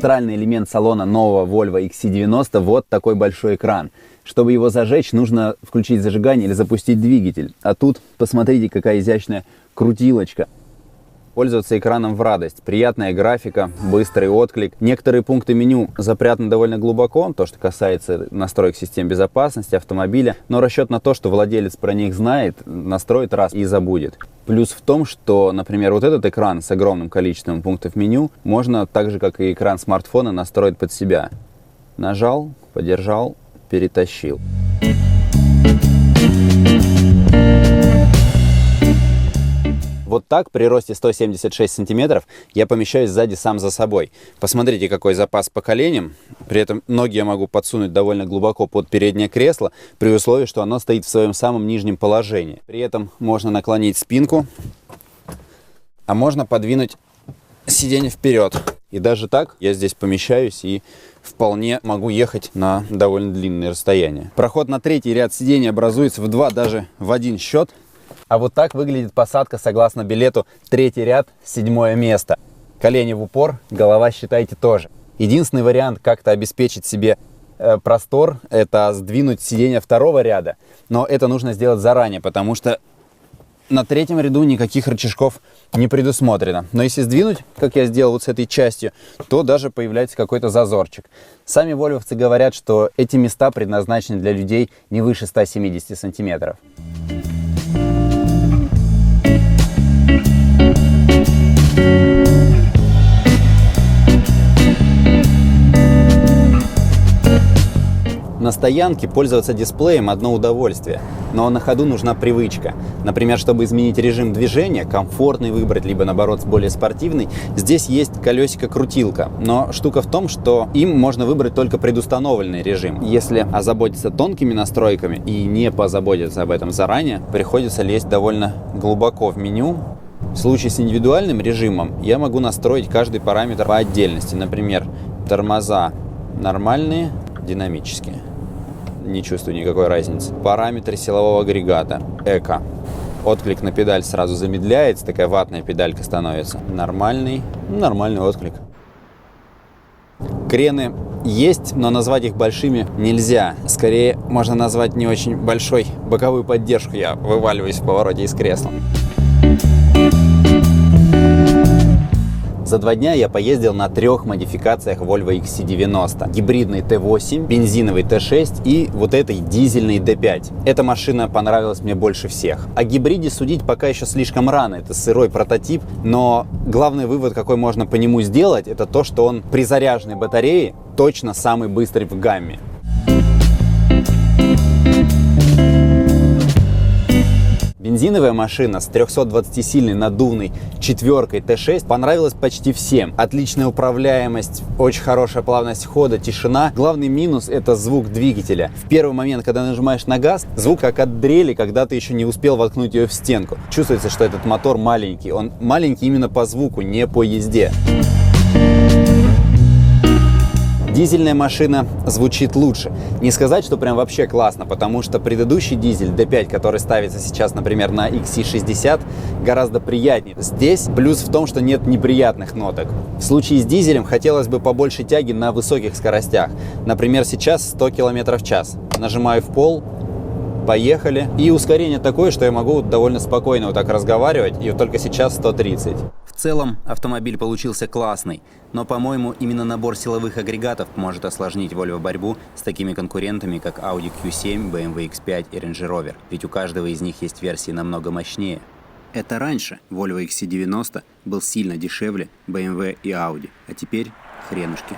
Центральный элемент салона нового Volvo XC90 вот такой большой экран. Чтобы его зажечь, нужно включить зажигание или запустить двигатель. А тут, посмотрите, какая изящная крутилочка. Пользоваться экраном в радость. Приятная графика, быстрый отклик. Некоторые пункты меню запрятаны довольно глубоко, то, что касается настроек систем безопасности автомобиля. Но расчет на то, что владелец про них знает, настроит раз и забудет. Плюс в том, что, например, вот этот экран с огромным количеством пунктов меню можно, так же как и экран смартфона, настроить под себя. Нажал, подержал, перетащил. Вот так при росте 176 сантиметров я помещаюсь сзади сам за собой. Посмотрите, какой запас по коленям. При этом ноги я могу подсунуть довольно глубоко под переднее кресло, при условии, что оно стоит в своем самом нижнем положении. При этом можно наклонить спинку, а можно подвинуть сиденье вперед. И даже так я здесь помещаюсь и вполне могу ехать на довольно длинное расстояние. Проход на третий ряд сидений образуется в два, даже в один счет. А вот так выглядит посадка согласно билету. Третий ряд, 7-е место. Колени в упор, голова, считайте, тоже. Единственный вариант как-то обеспечить себе простор, это сдвинуть сиденье второго ряда. Но это нужно сделать заранее, потому что на третьем ряду никаких рычажков не предусмотрено. Но если сдвинуть, как я сделал вот с этой частью, то даже появляется какой-то зазорчик. Сами вольвовцы говорят, что эти места предназначены для людей не выше 170 сантиметров. На стоянке пользоваться дисплеем одно удовольствие, но на ходу нужна привычка. Например, чтобы изменить режим движения, комфортный выбрать, либо наоборот более спортивный, здесь есть колесико-крутилка. Но штука в том, что им можно выбрать только предустановленный режим. Если озаботиться тонкими настройками и не позаботиться об этом заранее, приходится лезть довольно глубоко в меню. В случае с индивидуальным режимом я могу настроить каждый параметр по отдельности. Например, тормоза нормальные, динамические. Не чувствую никакой разницы. Параметры силового агрегата. Эко. Отклик на педаль сразу замедляется, такая ватная педалька становится. Нормальный отклик. Крены есть, но назвать их большими нельзя. Скорее, можно назвать не очень большой боковую поддержку. Я вываливаюсь в повороте из кресла. За 2 дня я поездил на 3 модификациях Volvo XC90. Гибридный T8, бензиновый T6 и вот этой дизельный D5. Эта машина понравилась мне больше всех. О гибриде судить пока еще слишком рано, это сырой прототип, но главный вывод, какой можно по нему сделать, это то, что он при заряженной батарее точно самый быстрый в гамме. Бензиновая машина с 320-сильной надувной 4-кой T6 понравилась почти всем. Отличная управляемость, очень хорошая плавность хода, тишина. Главный минус — это звук двигателя. В первый момент, когда нажимаешь на газ, звук как от дрели, когда ты еще не успел воткнуть ее в стенку. Чувствуется, что этот мотор маленький. Он маленький именно по звуку, не по езде. Дизельная машина звучит лучше. Не сказать, что прям вообще классно, потому что предыдущий дизель D5, который ставится сейчас, например, на XC60, гораздо приятнее. Здесь плюс в том, что нет неприятных ноток. В случае с дизелем хотелось бы побольше тяги на высоких скоростях. Например, сейчас 100 км в час. Нажимаю в пол, поехали. И ускорение такое, что я могу довольно спокойно вот так разговаривать, и вот только сейчас 130. В целом автомобиль получился классный, но, по-моему, именно набор силовых агрегатов может осложнить Volvo борьбу с такими конкурентами, как Audi Q7, BMW X5 и Range Rover, ведь у каждого из них есть версии намного мощнее. Это раньше Volvo XC90 был сильно дешевле BMW и Audi, а теперь хренушки.